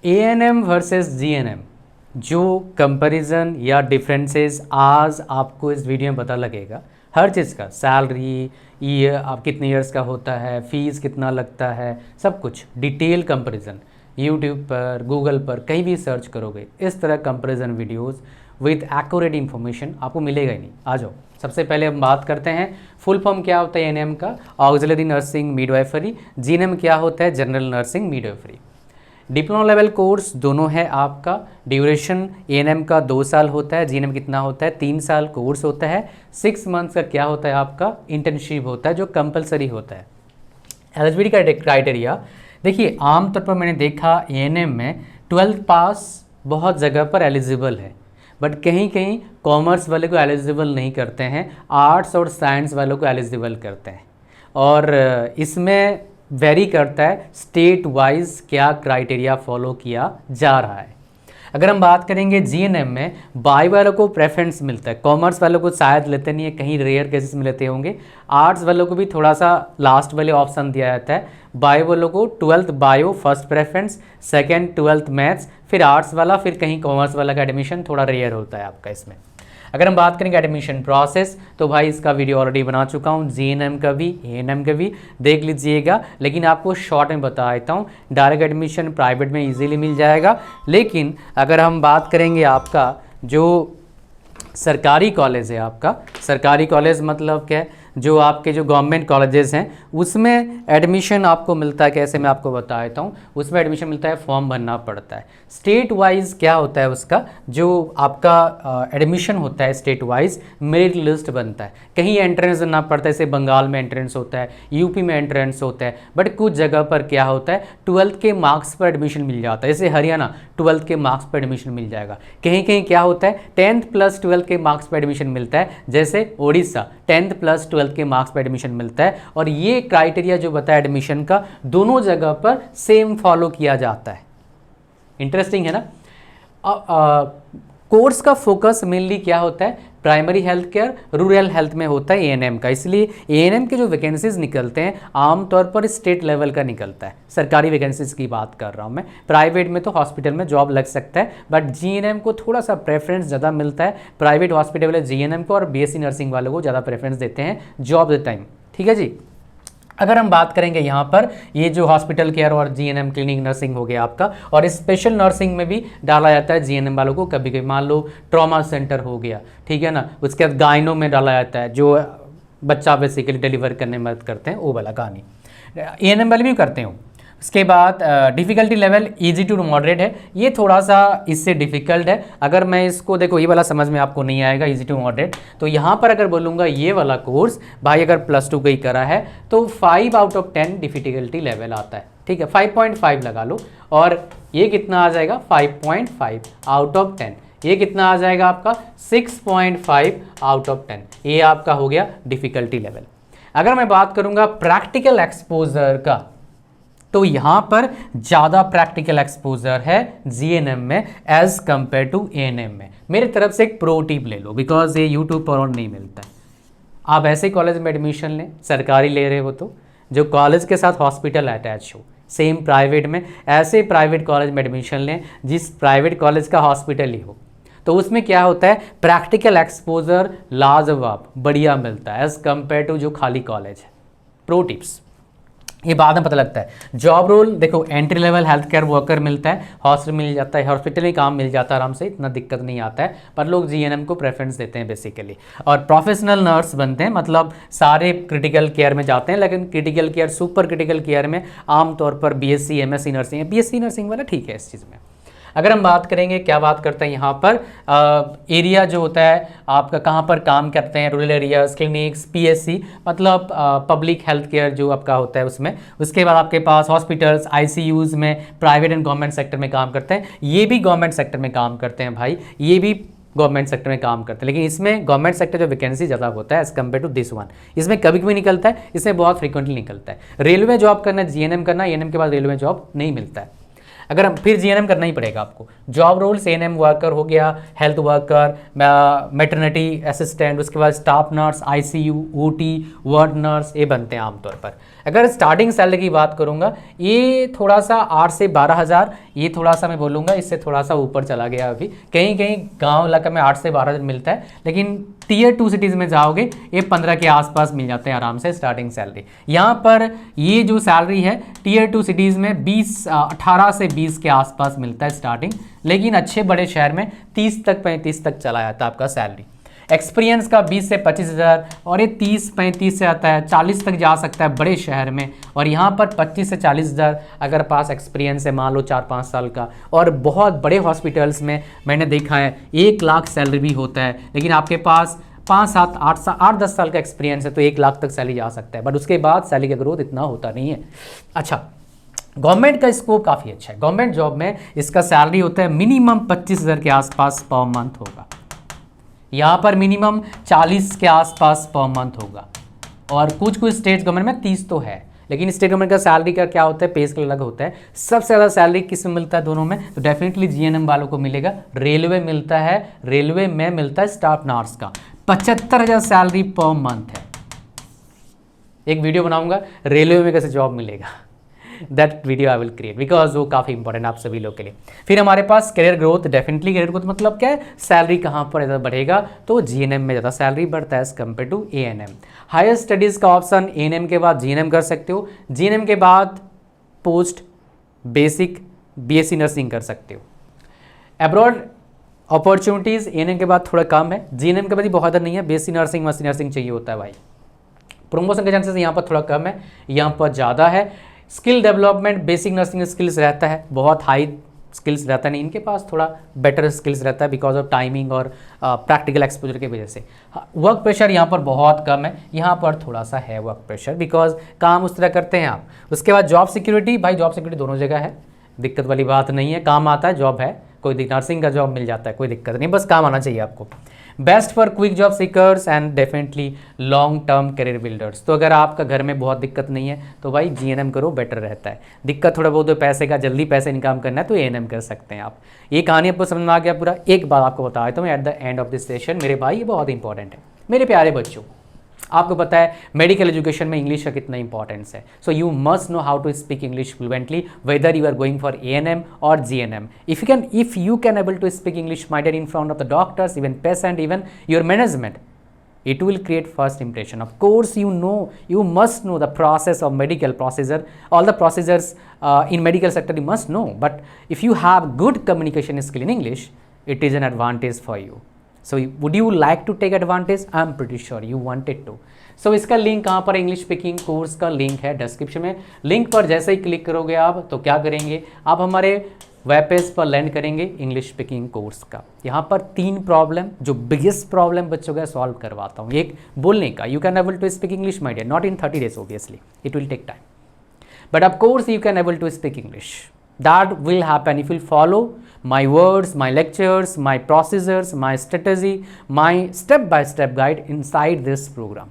ANM versus GNM, जो comparison या differences आज आपको इस वीडियो में पता लगेगा। हर चीज़ का, सैलरी, ईयर आप कितने ईयर्स का होता है, फीस कितना लगता है, सब कुछ डिटेल कंपैरिजन यूट्यूब पर, गूगल पर कहीं भी सर्च करोगे इस तरह comparison videos with accurate information आपको मिलेगा ही नहीं। आ जाओ, सबसे पहले हम बात करते हैं फुल फॉर्म क्या होता है एएनएम का, ऑक्सिलरी नर्सिंग मिडवाइफरी। जीएनएम क्या होता है, general nursing midwifery. Diploma level course दोनों है आपका। ड्यूरेशन एएनएम का 2 साल होता है, जीएनएम कितना होता है, 3 साल कोर्स होता है। 6 मंथ्स का क्या होता है आपका, इंटर्नशिप होता है जो कंपलसरी होता है। एलिजिबिलिटी का क्राइटेरिया देखिए, आमतौर पर मैंने देखा एएनएम में 12th पास बहुत जगह पर एलिजिबल है, बट कहीं कहीं कॉमर्स वाले को एलिजिबल नहीं करते हैं, आर्ट्स और साइंस वालों को एलिजिबल करते हैं। और इसमें वेरी करता है स्टेट वाइज क्या क्राइटेरिया फॉलो किया जा रहा है। अगर हम बात करेंगे जीएनएम में, बायो वालों को प्रेफरेंस मिलता है, कॉमर्स वालों को शायद लेते नहीं है, कहीं रेयर केसेस में लेते होंगे। आर्ट्स वालों को भी थोड़ा सा लास्ट वाले ऑप्शन दिया जाता है। बायो वालों को 12th bio first preference, second 12th maths, फिर आर्ट्स वाला, फिर कहीं कॉमर्स वाला का एडमिशन थोड़ा रेयर होता है आपका इसमें। अगर हम बात करेंगे एडमिशन प्रोसेस, तो भाई इसका वीडियो ऑलरेडी बना चुका हूँ, जीएनएम का भी एएनएम का भी देख लीजिएगा, लेकिन आपको शॉर्ट में बता देता हूँ। डायरेक्ट एडमिशन प्राइवेट में इजीली मिल जाएगा, लेकिन अगर हम बात करेंगे आपका जो सरकारी कॉलेज है, आपका सरकारी कॉलेज मतलब क्या है, जो आपके जो गवर्नमेंट कॉलेजेस हैं उसमें एडमिशन आपको मिलता है कैसे, मैं आपको बता देता हूँ। उसमें एडमिशन मिलता है, फॉर्म भरना पड़ता है। स्टेट वाइज क्या होता है उसका, जो आपका एडमिशन होता है स्टेट वाइज मेरिट लिस्ट बनता है। कहीं एंट्रेंस देना पड़ता है, जैसे बंगाल में एंट्रेंस होता है, यूपी में एंट्रेंस होता है, बट कुछ जगह पर क्या होता है 12th के मार्क्स पर एडमिशन मिल जाता है। जैसे हरियाणा 12th के मार्क्स पर एडमिशन मिल जाएगा। कहीं कहीं क्या होता है 10th प्लस 12th के मार्क्स पर एडमिशन मिलता है, जैसे ओडिशा 10th प्लस 12th के मार्क्स पर एडमिशन मिलता है। और ये क्राइटेरिया जो बताया एडमिशन का, दोनों जगह पर सेम फॉलो किया जाता है। इंटरेस्टिंग है ना। कोर्स का फोकस मेनली क्या होता है, primary health care, rural health में होता है एएनएम का। इसलिए एएनएम के जो वैकेंसीज निकलते हैं आमतौर पर स्टेट लेवल का निकलता है। सरकारी वैकेंसीज की बात कर रहा हूँ मैं, प्राइवेट में तो हॉस्पिटल में जॉब लग सकता है, बट जीएनएम को थोड़ा सा प्रेफरेंस ज़्यादा मिलता है। प्राइवेट हॉस्पिटल वाले जीएनएम को और बीएससी नर्सिंग वालों को ज़्यादा प्रेफरेंस देते हैं जॉब द टाइम। ठीक है जी। अगर हम बात करेंगे यहाँ पर, ये जो हॉस्पिटल केयर और जीएनएम क्लिनिक नर्सिंग हो गया आपका, और स्पेशल नर्सिंग में भी डाला जाता है जीएनएम वालों को। कभी कभी मान लो ट्रॉमा सेंटर हो गया, ठीक है ना, उसके बाद गाइनो में डाला जाता है, जो बच्चा बेसिकली डिलीवर करने में मदद करते हैं, वो वाला कहानी एएनएम वाले भी करते हो। उसके बाद difficulty level easy to moderate है, ये थोड़ा सा इससे डिफ़िकल्ट है। अगर मैं इसको देखो, ये वाला समझ में आपको नहीं आएगा इजी टू मॉडरेट, तो यहाँ पर अगर बोलूँगा ये वाला कोर्स भाई अगर +2 का ही करा है तो 5 आउट ऑफ 10 डिफ़िकल्टी लेवल आता है। ठीक है, 5.5 लगा लो, और ये कितना आ जाएगा 5.5 आउट ऑफ 10। ये कितना आ जाएगा आपका 6.5 आउट ऑफ 10। ये आपका हो गया डिफ़िकल्टी लेवल। अगर मैं बात करूँगा प्रैक्टिकल एक्सपोजर का, तो यहाँ पर ज़्यादा प्रैक्टिकल एक्सपोजर है जीएनएम में एज कंपेयर टू एएनएम में। मेरी तरफ से एक प्रो टिप ले लो, बिकॉज ये यूट्यूब पर और नहीं मिलता है। आप ऐसे कॉलेज में एडमिशन लें, सरकारी ले रहे हो तो, जो कॉलेज के साथ हॉस्पिटल अटैच हो। सेम प्राइवेट में, ऐसे प्राइवेट कॉलेज में एडमिशन लें जिस प्राइवेट कॉलेज का हॉस्पिटल ही हो, तो उसमें क्या होता है प्रैक्टिकल एक्सपोजर लाजवाब बढ़िया मिलता है एज कंपेयर टू जो खाली कॉलेज है। प्रो टिप्स ये बाद में पता लगता है। जॉब रोल देखो, entry level health care worker मिलता है, हॉस्पिटल मिल जाता है, हॉस्पिटल में काम मिल जाता है आराम से, इतना दिक्कत नहीं आता है, पर लोग जीएनएम को प्रेफरेंस देते हैं बेसिकली। और प्रोफेशनल नर्स बनते हैं, मतलब सारे क्रिटिकल केयर में जाते हैं, लेकिन critical care super critical care में आमतौर पर बीएससी एमएससी नर्सिंग है। बीएससी नर्सिंग वाला ठीक है इस चीज़ में। अगर हम बात करेंगे, क्या बात करते हैं यहाँ पर एरिया जो होता है आपका, कहाँ पर काम करते हैं, रूरल एरियाज, क्लिनिक्स, पीएससी मतलब पब्लिक हेल्थ केयर जो आपका होता है उसमें। उसके बाद आपके पास हॉस्पिटल्स, आईसीयूज़ में प्राइवेट एंड गवर्नमेंट सेक्टर में काम करते हैं। ये भी गवर्नमेंट सेक्टर में काम करते हैं भाई, ये भी गवर्नमेंट सेक्टर में काम करते हैं, लेकिन इसमें गवर्नमेंट सेक्टर जो वैकेंसी ज़्यादा होता है as compare to this one. इसमें कभी कभी निकलता है, इसमें बहुत फ्रीक्वेंटली निकलता है। रेलवे जॉब करना, जीएनएम करना, एएनएम के बाद रेलवे जॉब नहीं मिलता है। अगर हम फिर जीएनएम करना ही पड़ेगा आपको। जॉब रोल्स एएनएम वर्कर हो गया, हेल्थ वर्कर, मैटरनिटी असिस्टेंट, उसके बाद staff nurse, ICU, OT, ward nurse, ये बनते हैं आमतौर पर। अगर स्टार्टिंग सैलरी की बात करूँगा, ये थोड़ा सा 8 से 12,000, ये थोड़ा सा मैं बोलूँगा इससे थोड़ा सा ऊपर चला गया अभी। कहीं कहीं गांव इलाका में 8 से 12,000 मिलता है, लेकिन टीयर 2 सिटीज़ में जाओगे ये 15 के आसपास मिल जाते हैं आराम से स्टार्टिंग सैलरी। यहाँ पर ये जो सैलरी है टीयर 2 सिटीज़ में 18 से 20 के आसपास मिलता है स्टार्टिंग, लेकिन अच्छे बड़े शहर में 30 तक 35 तक चला जाता है आपका सैलरी। एक्सपीरियंस का 20 से 25,000 और ये 30-35 से आता है, 40 तक जा सकता है बड़े शहर में। और यहाँ पर 25 से 40,000 अगर पास एक्सपीरियंस है, मान लो 4-5 साल का। और बहुत बड़े हॉस्पिटल्स में मैंने देखा है 1 लाख सैलरी भी होता है, लेकिन आपके पास 5-7-8-10 साल का एक्सपीरियंस है तो 1 लाख तक सैलरी जा सकता है, बट उसके बाद सैलरी का ग्रोथ इतना होता नहीं है। अच्छा, गवर्नमेंट का स्कोप काफ़ी अच्छा है। गवर्नमेंट जॉब में इसका सैलरी होता है मिनिमम 25,000 के आसपास पर मंथ होगा। यहाँ पर मिनिमम 40 के आसपास पर मंथ होगा। और कुछ स्टेट गवर्नमेंट में 30 तो है, लेकिन स्टेट गवर्नमेंट का सैलरी का क्या होता है, पे स्केल अलग होता है। सबसे ज़्यादा सैलरी किस में मिलता है दोनों में, तो डेफिनेटली जीएनएम वालों को मिलेगा। रेलवे मिलता है, रेलवे में मिलता है स्टाफ नर्स का 75,000 सैलरी पर मंथ है। एक वीडियो बनाऊंगा रेलवे में कैसे जॉब मिलेगा, that video I will create, because वो काफ़ी इंपॉर्टेंट आप सभी लोग के लिए। फिर हमारे पास career growth, definitely career growth मतलब क्या है, सैलरी कहाँ पर ज़्यादा बढ़ेगा, तो जीएनएम में ज़्यादा सैलरी बढ़ता है as compare to ANM. Higher studies का ऑप्शन एएनएम के बाद जीएनएम कर सकते हो, जीएनएम के बाद पोस्ट बेसिक बीएससी नर्सिंग कर सकते हो। अब्रॉड अपॉर्चुनिटीज़ एएनएम के बाद थोड़ा कम है, जीएनएम के बाद ही बहुत नहीं है। बीएससी नर्सिंग मस्सी नर्सिंग चाहिए होता है भाई। प्रमोशन के चांसेस यहाँ पर थोड़ा कम है, यहाँ पर ज़्यादा है। Skill development, basic nursing skills रहता है, बहुत हाई स्किल्स रहता नहीं, इनके पास थोड़ा बेटर स्किल्स रहता है बिकॉज ऑफ टाइमिंग और प्रैक्टिकल एक्सपोजर की वजह से। वर्क प्रेशर यहाँ पर बहुत कम है, यहाँ पर थोड़ा सा है वर्क प्रेशर बिकॉज काम उस तरह करते हैं आप। उसके बाद जॉब सिक्योरिटी, भाई जॉब सिक्योरिटी दोनों जगह है, दिक्कत वाली बात नहीं है, काम आता है, जॉब है, कोई नर्सिंग का जॉब मिल जाता है, कोई दिक्कत नहीं, बस काम आना चाहिए आपको। Best for quick job seekers and definitely long term career builders. तो अगर आपका घर में बहुत दिक्कत नहीं है तो भाई जीएनएम करो, बेटर रहता है। दिक्कत थोड़ा बहुत पैसे का, जल्दी पैसे इनकम करना है तो एएनएम कर सकते हैं आप। ये कहानी आपको समझ में आ गया पूरा। एक बात आपको बता देता हूँ मैं at the end of this session, मेरे भाई ये बहुत इंपॉर्टेंट है। मेरे प्यारे बच्चों, आपको पता है मेडिकल एजुकेशन में इंग्लिश का कितना इंपॉर्टेंस है। So you must know how to speak English fluently whether you are going for ANM और GNM. If you can able to speak English my dear in front of the doctors, even patient, even your management, it will create first impression. Of course you must know the process of medical procedure, all the procedures in medical sector you must know, but if you have good communication skill in English, it is an advantage for you. So would you like to take advantage? I am pretty sure you wanted to. So इसका link कहाँ पर, English speaking course का link है description में। Link पर जैसे ही click करोगे आप तो क्या करेंगे, आप हमारे वेब पेज पर लैंड करेंगे इंग्लिश स्पीकिंग कोर्स का। यहाँ पर 3 प्रॉब्लम, जो बिगेस्ट प्रॉब्लम बच्चों का सॉल्व करवाता हूँ। एक बोलने का, you can able to speak English my dear, not in 30 days obviously, it will take time, but of course you can able to speak English. That will happen if you follow my words, my lectures, my procedures, my strategy, my step-by-step guide inside this program.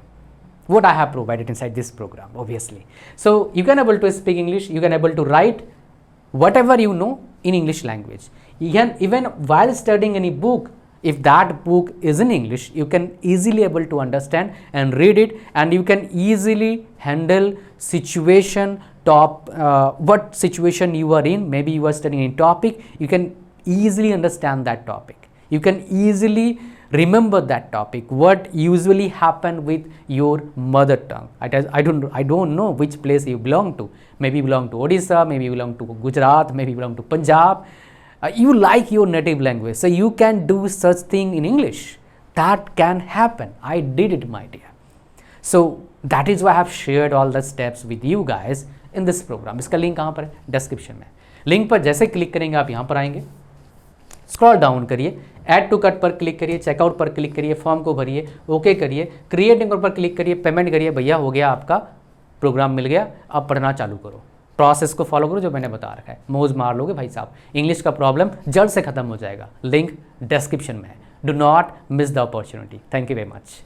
What I have provided inside this program, obviously. So you can able to speak English, you can able to write whatever you know in English language. You can even while studying any book, if that book is in English, you can easily able to understand and read it, and you can easily handle situation, what situation you are in. Maybe you are studying a topic, you can easily understand that topic, you can easily remember that topic, what usually happen with your mother tongue. I don't know which place you belong to, maybe you belong to Odisha, maybe you belong to Gujarat, maybe you belong to Punjab. You like your native language, so you can do such thing in English. That can happen. I did it, my dear. So that is why I have shared all the steps with you guys in this program. इसका link कहाँ पर है, description में। Link पर जैसे click करेंगे आप यहाँ पर आएंगे, स्क्रॉल डाउन करिए, ऐड टू कार्ट पर क्लिक करिए, चेकआउट पर क्लिक करिए, फॉर्म को भरिए, ओके करिए, क्रिएट पर क्लिक करिए, पेमेंट करिए, भैया हो गया आपका प्रोग्राम मिल गया, अब पढ़ना चालू करो। प्रोसेस को फॉलो करो जो मैंने बता रखा है, मौज मार लोगे भाई साहब, इंग्लिश का प्रॉब्लम जल्द से खत्म हो जाएगा। लिंक डिस्क्रिप्शन में है। Do not miss the opportunity. Thank you very much.